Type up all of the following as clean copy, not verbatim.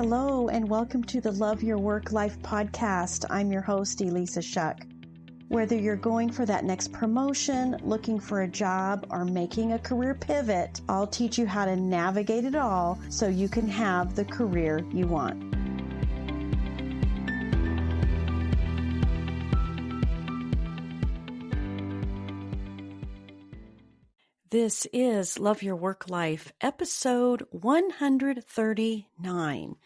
Hello, and welcome to the Love Your Work Life podcast. I'm your host, Elissa Shuck. Whether you're going for that next promotion, looking for a job, or making a career pivot, I'll teach you how to navigate it all so you can have the career you want. This is Love Your Work Life, episode 139.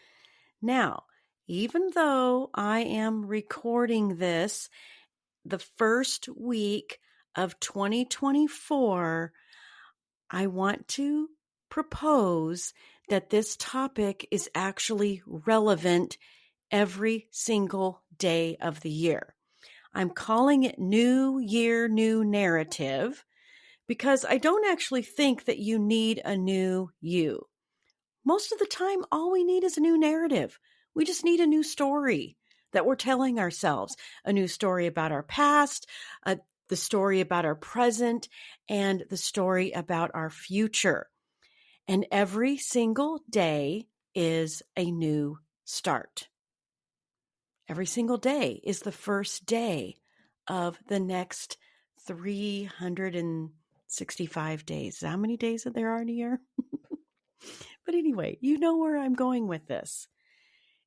Now, even though I am recording this the first week of 2024, I want to propose that this topic is actually relevant every single day of the year. I'm calling it New Year, New Narrative, because I don't actually think that you need a new you. Most of the time, all we need is a new narrative. We just need a new story that we're telling ourselves, a new story about our past, the story about our present, and the story about our future. And every single day is a new start. Every single day is the first day of the next 365 days. How many days there are in a year? But anyway, you know where I'm going with this.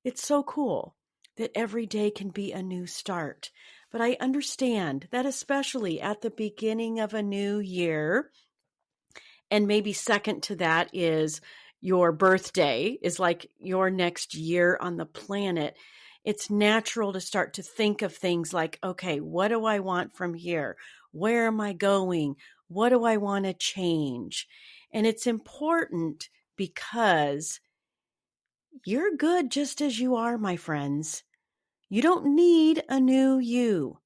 It's so cool that every day can be a new start. But I understand that especially at the beginning of a new year, and maybe second to that is your birthday, is like your next year on the planet. It's natural to start to think of things like, okay, what do I want from here? Where am I going? What do I want to change? And it's important because you're good just as you are, my friends. You don't need a new you.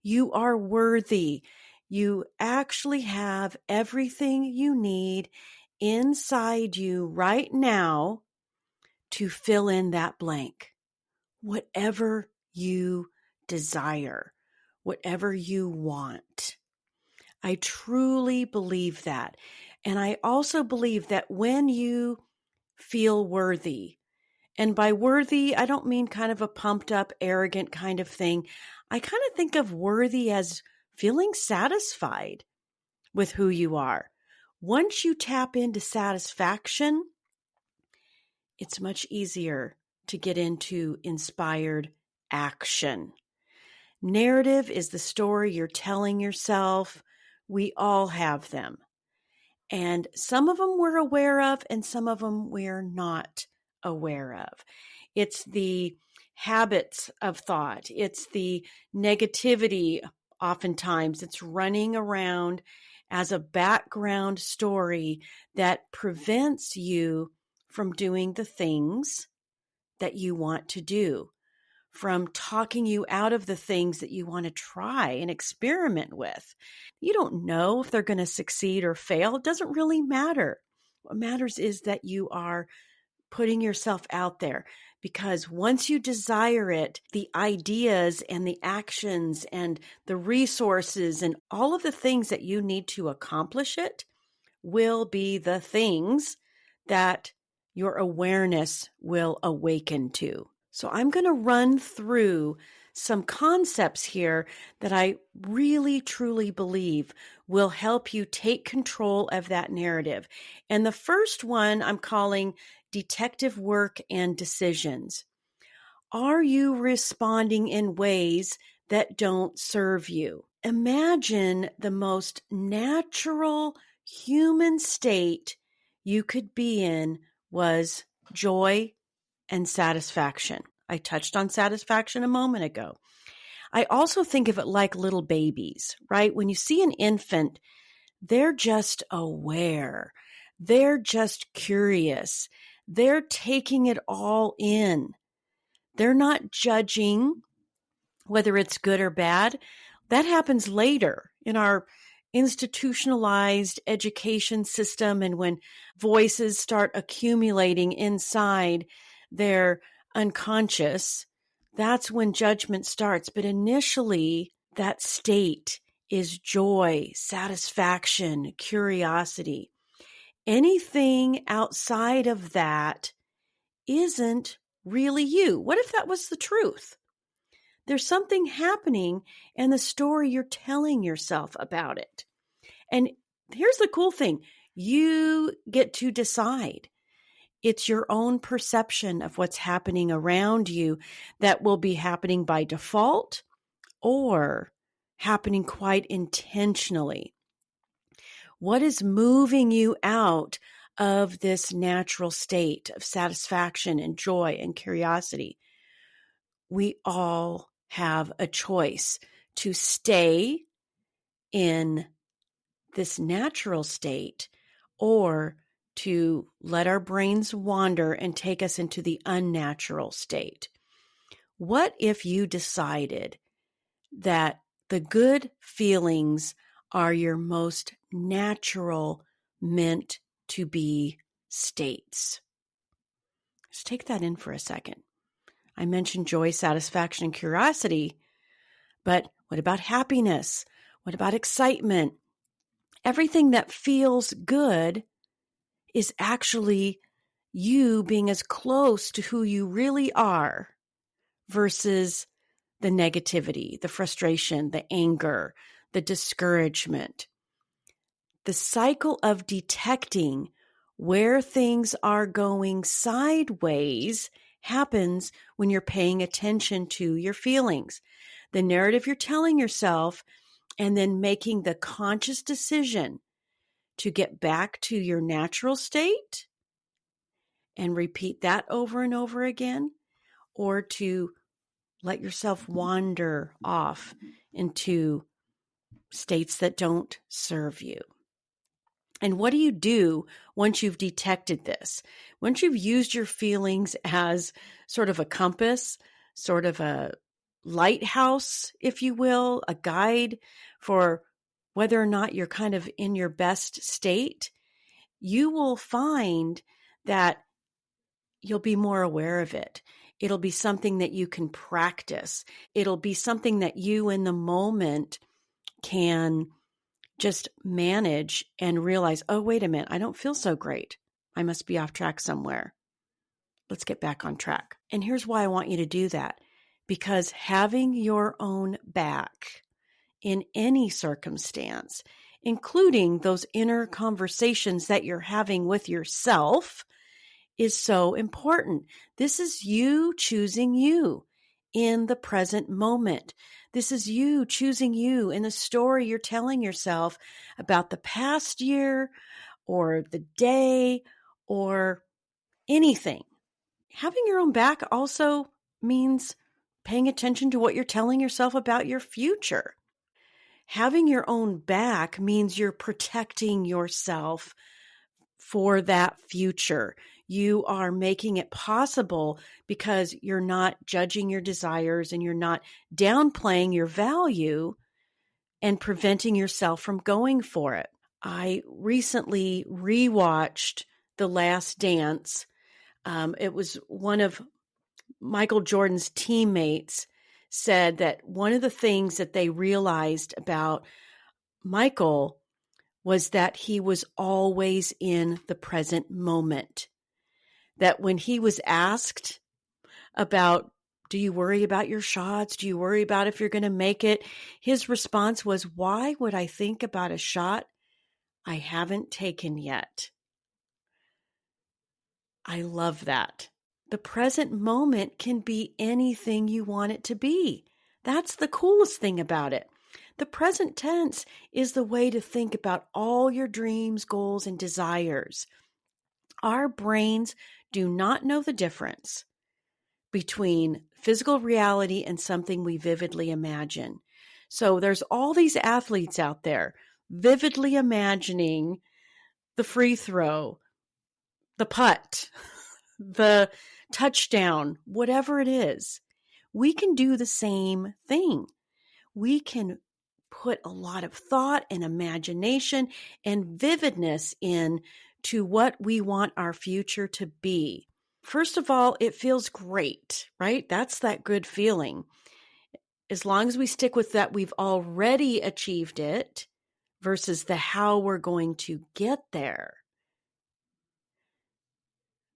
You are worthy. You actually have everything you need inside you right now to fill in that blank. Whatever you desire, whatever you want. I truly believe that. And I also believe that when you feel worthy, and by worthy, I don't mean kind of a pumped up, arrogant kind of thing. I kind of think of worthy as feeling satisfied with who you are. Once you tap into satisfaction, it's much easier to get into inspired action. Narrative is the story you're telling yourself. We all have them. And some of them we're aware of, and some of them we're not aware of. It's the habits of thought. It's the negativity. Oftentimes it's running around as a background story that prevents you from doing the things that you want to do, from talking you out of the things that you want to try and experiment with. You don't know if they're going to succeed or fail. It doesn't really matter. What matters is that you are putting yourself out there, because once you desire it, the ideas and the actions and the resources and all of the things that you need to accomplish it will be the things that your awareness will awaken to. So I'm going to run through some concepts here that I really, truly believe will help you take control of that narrative. And the first one I'm calling detective work and decisions. Are you responding in ways that don't serve you? Imagine the most natural human state you could be in was joy and satisfaction. I touched on satisfaction a moment ago. I also think of it like little babies, right? When you see an infant, they're just aware. They're just curious. They're taking it all in. They're not judging whether it's good or bad. That happens later in our institutionalized education system, and when voices start accumulating inside their unconscious, that's when judgment starts. But initially, that state is joy, satisfaction, curiosity. Anything outside of that isn't really you? What if that was the truth? There's something happening in the story you're telling yourself about it. And here's the cool thing. You get to decide. It's your own perception of what's happening around you that will be happening by default or happening quite intentionally. What is moving you out of this natural state of satisfaction and joy and curiosity? We all have a choice to stay in this natural state or to let our brains wander and take us into the unnatural state. What if you decided that the good feelings are your most natural, meant to be states? Let's take that in for a second. I mentioned joy, satisfaction, and curiosity, but what about happiness? What about excitement? Everything that feels good is actually you being as close to who you really are versus the negativity, the frustration, the anger, the discouragement. The cycle of detecting where things are going sideways happens when you're paying attention to your feelings. The narrative you're telling yourself, and then making the conscious decision to get back to your natural state and repeat that over and over again, or to let yourself wander off into states that don't serve you. And what do you do once you've detected this? Once you've used your feelings as sort of a compass, sort of a lighthouse, if you will, a guide for whether or not you're kind of in your best state, you will find that you'll be more aware of it. It'll be something that you can practice. It'll be something that you in the moment can just manage and realize, oh, wait a minute, I don't feel so great. I must be off track somewhere. Let's get back on track. And here's why I want you to do that. Because having your own back in any circumstance, including those inner conversations that you're having with yourself, is so important. This is you choosing you in the present moment. This is you choosing you in the story you're telling yourself about the past year or the day or anything. Having your own back also means paying attention to what you're telling yourself about your future. Having your own back means you're protecting yourself for that future. You are making it possible because you're not judging your desires and you're not downplaying your value and preventing yourself from going for it. I recently rewatched The Last Dance. It was one of Michael Jordan's teammates said that one of the things that they realized about Michael was that he was always in the present moment. That when he was asked about, do you worry about your shots? Do you worry about if you're going to make it? His response was, why would I think about a shot I haven't taken yet? I love that. The present moment can be anything you want it to be. That's the coolest thing about it. The present tense is the way to think about all your dreams, goals, and desires. Our brains do not know the difference between physical reality and something we vividly imagine. So there's all these athletes out there vividly imagining the free throw, the putt, the touchdown, whatever it is. We can do the same thing. We can put a lot of thought and imagination and vividness in to what we want our future to be. First of all, it feels great, right? That's that good feeling. As long as we stick with that, we've already achieved it versus the how we're going to get there.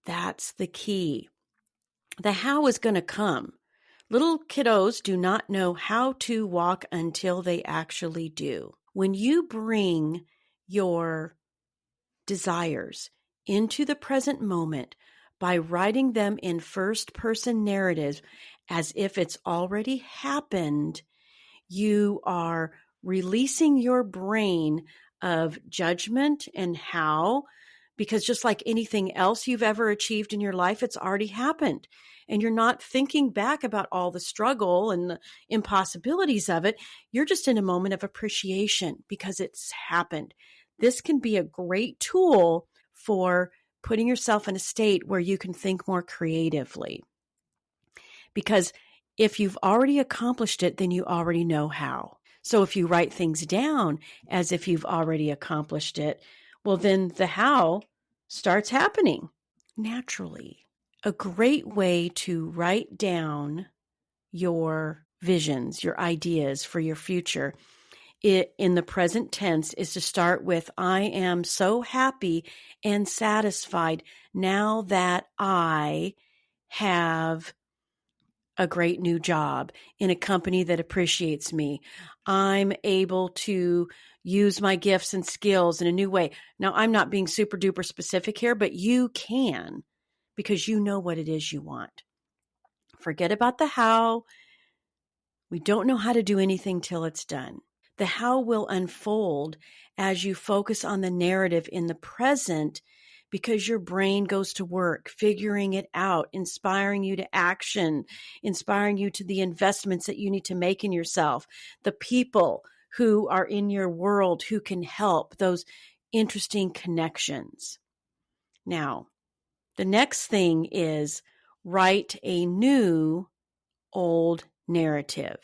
That's the key. The how is going to come. Little kiddos do not know how to walk until they actually do. When you bring your desires into the present moment by writing them in first person narratives as if it's already happened, you are releasing your brain of judgment and how, because just like anything else you've ever achieved in your life, it's already happened. And you're not thinking back about all the struggle and the impossibilities of it. You're just in a moment of appreciation because it's happened. This can be a great tool for putting yourself in a state where you can think more creatively. Because if you've already accomplished it, then you already know how. So if you write things down as if you've already accomplished it, well, then the how starts happening naturally. A great way to write down your visions, your ideas for your future in the present tense is to start with, I am so happy and satisfied now that I have a great new job in a company that appreciates me. I'm able to use my gifts and skills in a new way. Now, I'm not being super duper specific here, but you can because you know what it is you want. Forget about the how. We don't know how to do anything till it's done. The how will unfold as you focus on the narrative in the present because your brain goes to work, figuring it out, inspiring you to action, inspiring you to the investments that you need to make in yourself, the people who are in your world who can help, those interesting connections. Now, the next thing is write a new old narrative.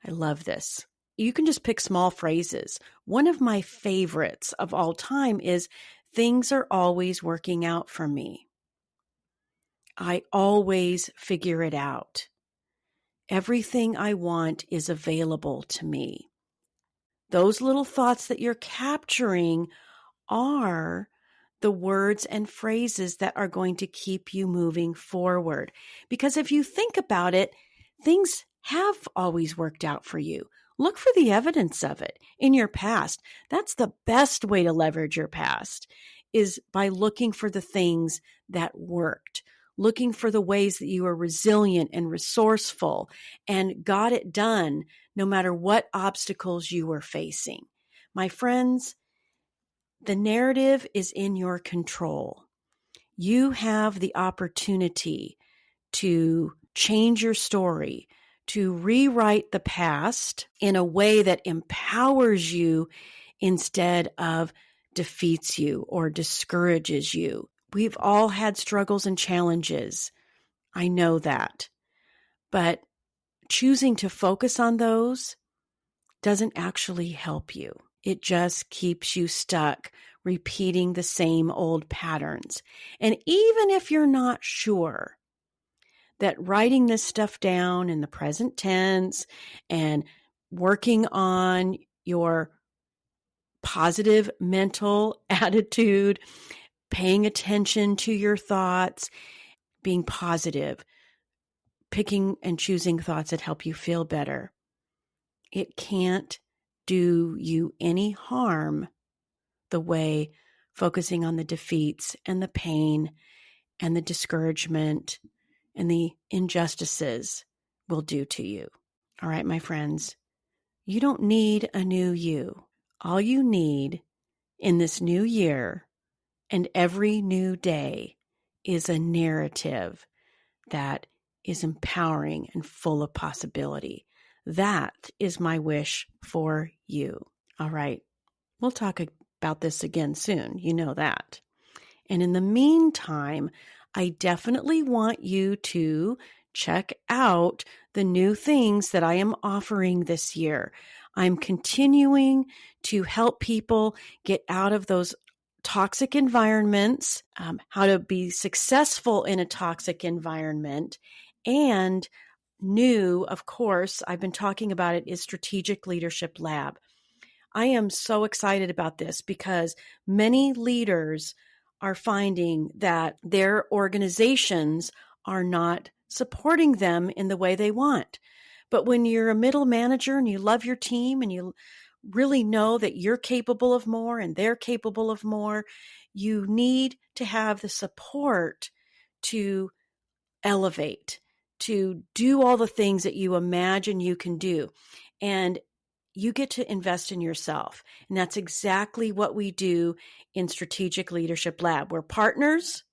I love this. You can just pick small phrases. One of my favorites of all time is, things are always working out for me. I always figure it out. Everything I want is available to me. Those little thoughts that you're capturing are the words and phrases that are going to keep you moving forward. Because if you think about it, things have always worked out for you. Look for the evidence of it in your past. That's the best way to leverage your past, is by looking for the things that worked, looking for the ways that you were resilient and resourceful and got it done no matter what obstacles you were facing. My friends, the narrative is in your control. You have the opportunity to change your story, to rewrite the past in a way that empowers you instead of defeats you or discourages you. We've all had struggles and challenges. I know that. But choosing to focus on those doesn't actually help you. It just keeps you stuck repeating the same old patterns. And even if you're not sure that writing this stuff down in the present tense and working on your positive mental attitude, paying attention to your thoughts, being positive, picking and choosing thoughts that help you feel better, it can't do you any harm the way focusing on the defeats and the pain and the discouragement and the injustices will do to you. All right, my friends, you don't need a new you. All you need in this new year and every new day is a narrative that is empowering and full of possibility. That is my wish for you. All right, we'll talk about this again soon. You know that. And in the meantime, I definitely want you to check out the new things that I am offering this year. I'm continuing to help people get out of those toxic environments, how to be successful in a toxic environment. And new, of course, I've been talking about it, is Strategic Leadership Lab. I am so excited about this because many leaders are finding that their organizations are not supporting them in the way they want. But when you're a middle manager and you love your team and you really know that you're capable of more and they're capable of more, you need to have the support to elevate, to do all the things that you imagine you can do. And you get to invest in yourself. And that's exactly what we do in Strategic Leadership Lab. We're partners,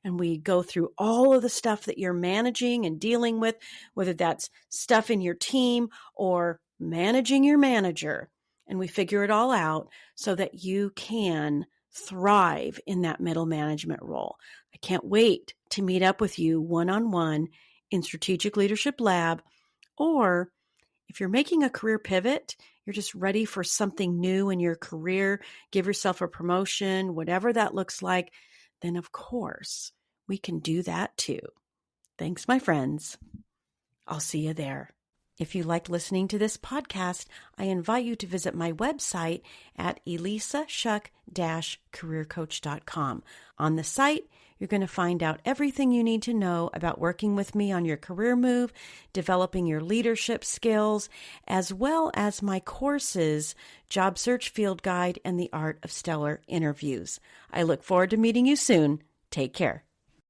and we go through all of the stuff that you're managing and dealing with, whether that's stuff in your team or managing your manager. And we figure it all out so that you can thrive in that middle management role. I can't wait to meet up with you one-on-one in Strategic Leadership Lab. Or if you're making a career pivot, you're just ready for something new in your career, give yourself a promotion, whatever that looks like, then of course we can do that too. Thanks, my friends. I'll see you there. If you like listening to this podcast, I invite you to visit my website at elissashuck-careercoach.com. On the site, you're going to find out everything you need to know about working with me on your career move, developing your leadership skills, as well as my courses, Job Search Field Guide, and The Art of Stellar Interviews. I look forward to meeting you soon. Take care.